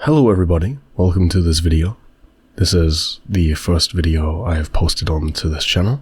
Hello everybody, welcome to this video. This is the first video I have posted onto this channel,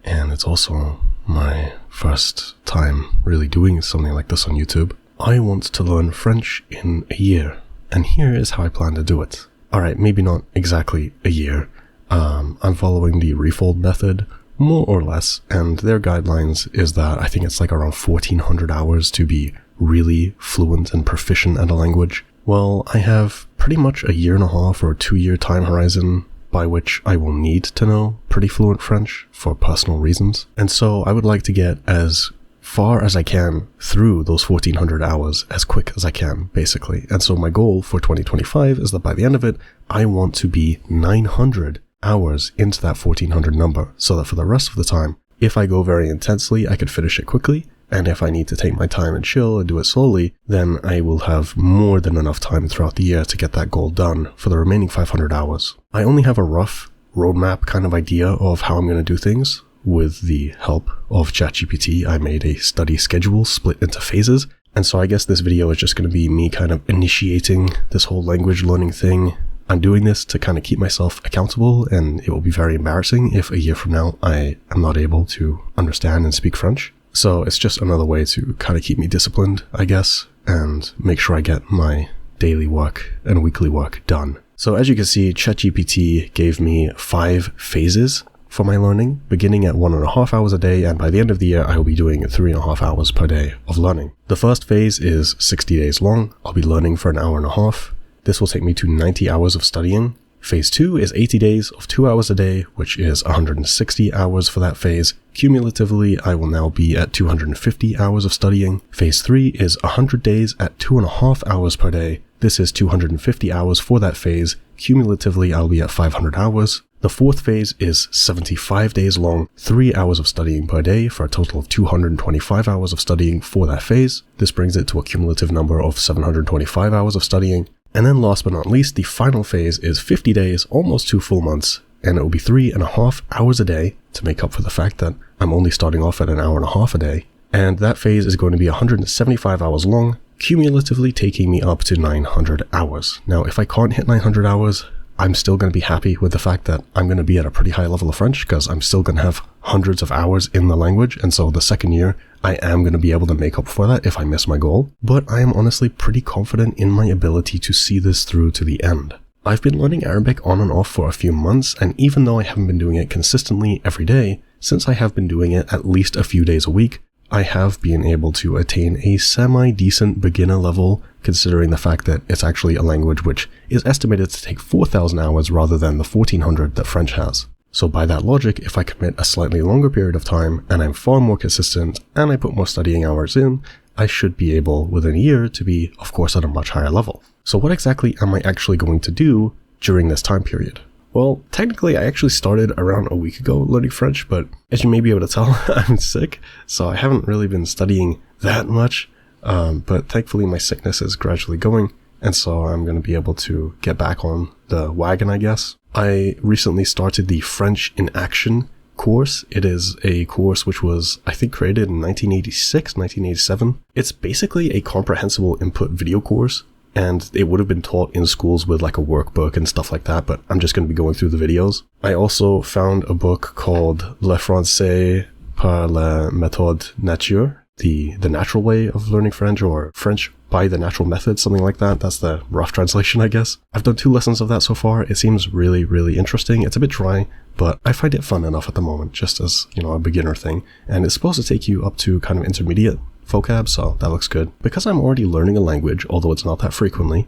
and it's also my first time really doing something like this on YouTube. I want to learn French in a year, and here is how I plan to do it. Alright, maybe not exactly a year. I'm following the Refold method, more or less, and their guidelines is that I think it's like around 1400 hours to be really fluent and proficient at a language. Well, I have pretty much a year and a half or a 2-year time horizon by which I will need to know pretty fluent French for personal reasons. And so I would like to get as far as I can through those 1400 hours as quick as I can, basically. And so my goal for 2025 is that by the end of it, I want to be 900 hours into that 1400 number, so that for the rest of the time, if I go very intensely, I could finish it quickly. And if I need to take my time and chill and do it slowly, then I will have more than enough time throughout the year to get that goal done for the remaining 500 hours. I only have a rough roadmap kind of idea of how I'm going to do things. With the help of ChatGPT, I made a study schedule split into phases. And so I guess this video is just going to be me kind of initiating this whole language learning thing. I'm doing this to kind of keep myself accountable, and it will be very embarrassing if a year from now I am not able to understand and speak French. So it's just another way to kind of keep me disciplined, I guess, and make sure I get my daily work and weekly work done. So as you can see, ChatGPT gave me 5 phases for my learning, beginning at 1.5 hours a day, and by the end of the year, I will be doing 3.5 hours per day of learning. The first phase is 60 days long. I'll be learning for 1.5 hours. This will take me to 90 hours of studying. Phase 2 is 80 days of 2 hours a day, which is 160 hours for that phase. Cumulatively, I will now be at 250 hours of studying. Phase 3 is 100 days at 2.5 hours per day. This is 250 hours for that phase. Cumulatively, I'll be at 500 hours. The fourth phase is 75 days long, 3 hours of studying per day for a total of 225 hours of studying for that phase. This brings it to a cumulative number of 725 hours of studying. And then last but not least, the final phase is 50 days, almost 2 full months, and it will be 3.5 hours a day to make up for the fact that I'm only starting off at 1.5 hours a day. And that phase is going to be 175 hours long, cumulatively taking me up to 900 hours. Now, if I can't hit 900 hours, I'm still going to be happy with the fact that I'm going to be at a pretty high level of French, because I'm still going to have hundreds of hours in the language, and so the second year I am going to be able to make up for that if I miss my goal. But I am honestly pretty confident in my ability to see this through to the end. I've been learning Arabic on and off for a few months, and even though I haven't been doing it consistently every day, since I have been doing it at least a few days a week, I have been able to attain a semi-decent beginner level, considering the fact that it's actually a language which is estimated to take 4,000 hours rather than the 1,400 that French has. So by that logic, if I commit a slightly longer period of time, and I'm far more consistent, and I put more studying hours in, I should be able, within a year, to be, of course, at a much higher level. So what exactly am I actually going to do during this time period? Well, technically, I actually started around a week ago learning French, but as you may be able to tell, I'm sick, so I haven't really been studying that much, but thankfully my sickness is gradually going, and so I'm going to be able to get back on the wagon, I guess. I recently started the French in Action course. It is a course which was, I think, created in 1986, 1987. It's basically a comprehensible input video course, and it would have been taught in schools with like a workbook and stuff like that, but I'm just going to be going through the videos. I also found a book called Le Français par la méthode nature, the natural way of learning French, or French by the natural method, something like that. That's the rough translation, I guess. I've done 2 lessons of that so far. It seems really, really interesting. It's a bit dry, but I find it fun enough at the moment, just as, you know, a beginner thing. And it's supposed to take you up to kind of intermediate vocab, so that looks good. Because I'm already learning a language, although it's not that frequently,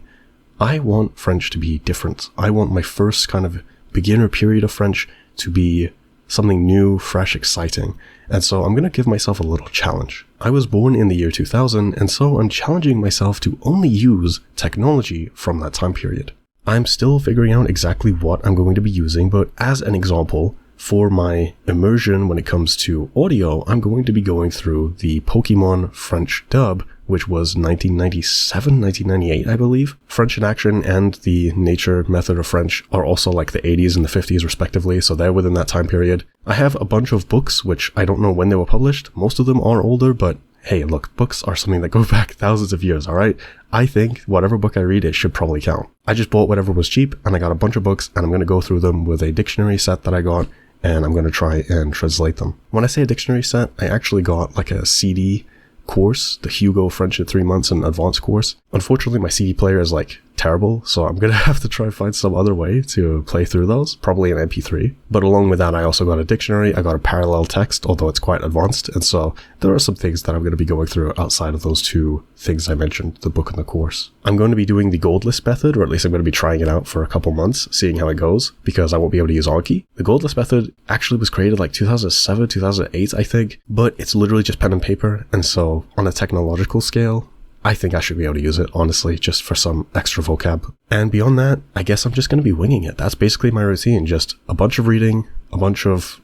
I want French to be different. I want my first kind of beginner period of French to be something new, fresh, exciting. And so I'm going to give myself a little challenge. I was born in the year 2000, and so I'm challenging myself to only use technology from that time period. I'm still figuring out exactly what I'm going to be using, but as an example, for my immersion when it comes to audio, I'm going to be going through the Pokemon French dub, which was 1997, 1998, I believe. French in Action and the Nature Method of French are also like the 80s and the 50s respectively, so they're within that time period. I have a bunch of books, which I don't know when they were published. Most of them are older, but hey, look, books are something that go back thousands of years, all right? I think whatever book I read, it should probably count. I just bought whatever was cheap, and I got a bunch of books, and I'm going to go through them with a dictionary set that I got, and I'm going to try and translate them. When I say a dictionary set, I actually got like a CD course, the Hugo French in 3 months and advanced course. Unfortunately, my CD player is like terrible, so I'm gonna have to try and find some other way to play through those, probably an MP3. But along with that, I also got a dictionary, I got a parallel text, although it's quite advanced, and so there are some things that I'm going to be going through outside of those two things I mentioned, the book and the course. I'm going to be doing the gold list method, or at least I'm going to be trying it out for a couple months, seeing how it goes, because I won't be able to use Anki. The gold list method actually was created like 2007, 2008, I think, but it's literally just pen and paper, and so on a technological scale, I think I should be able to use it, honestly, just for some extra vocab. And beyond that, I guess I'm just going to be winging it. That's basically my routine. Just a bunch of reading, a bunch of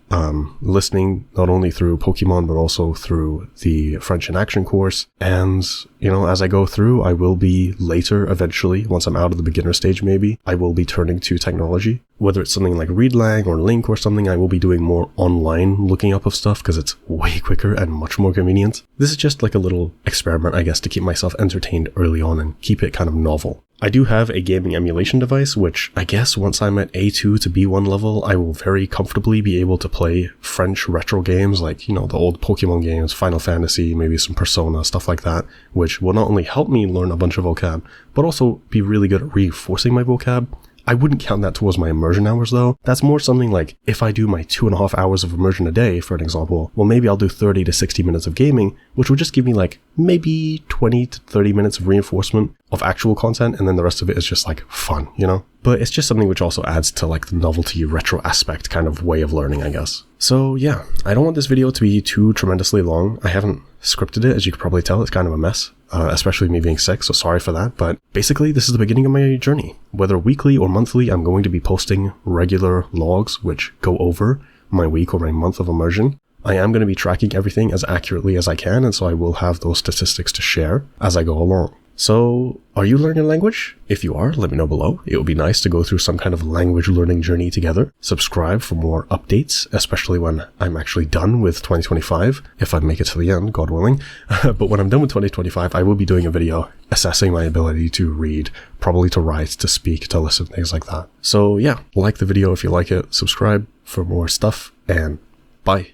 listening, not only through Pokemon, but also through the French in Action course. And, you know, as I go through, I will be later, eventually, once I'm out of the beginner stage maybe, I will be turning to technology. Whether it's something like Readlang or Link or something, I will be doing more online looking up of stuff because it's way quicker and much more convenient. This is just like a little experiment, I guess, to keep myself entertained early on and keep it kind of novel. I do have a gaming emulation device, which I guess once I'm at A2 to B1 level, I will very comfortably be able to play French retro games like, you know, the old Pokemon games, Final Fantasy, maybe some Persona, stuff like that, which will not only help me learn a bunch of vocab, but also be really good at reinforcing my vocab. I wouldn't count that towards my immersion hours though. That's more something like if I do my 2.5 hours of immersion a day, for an example, well, maybe I'll do 30 to 60 minutes of gaming, which will just give me like maybe 20 to 30 minutes of reinforcement of actual content, and then the rest of it is just like fun, you know? But it's just something which also adds to like the novelty retro aspect kind of way of learning, I guess. So yeah, I don't want this video to be too tremendously long. I haven't scripted it, as you could probably tell. It's kind of a mess, especially me being sick, so sorry for that. But basically, this is the beginning of my journey. Whether weekly or monthly, I'm going to be posting regular logs which go over my week or my month of immersion. I am going to be tracking everything as accurately as I can, and so I will have those statistics to share as I go along. So, are you learning a language? If you are, let me know below. It would be nice to go through some kind of language learning journey together. Subscribe for more updates, especially when I'm actually done with 2025, if I make it to the end, God willing. But when I'm done with 2025, I will be doing a video assessing my ability to read, probably to write, to speak, to listen, things like that. So yeah, like the video if you like it, subscribe for more stuff, and bye.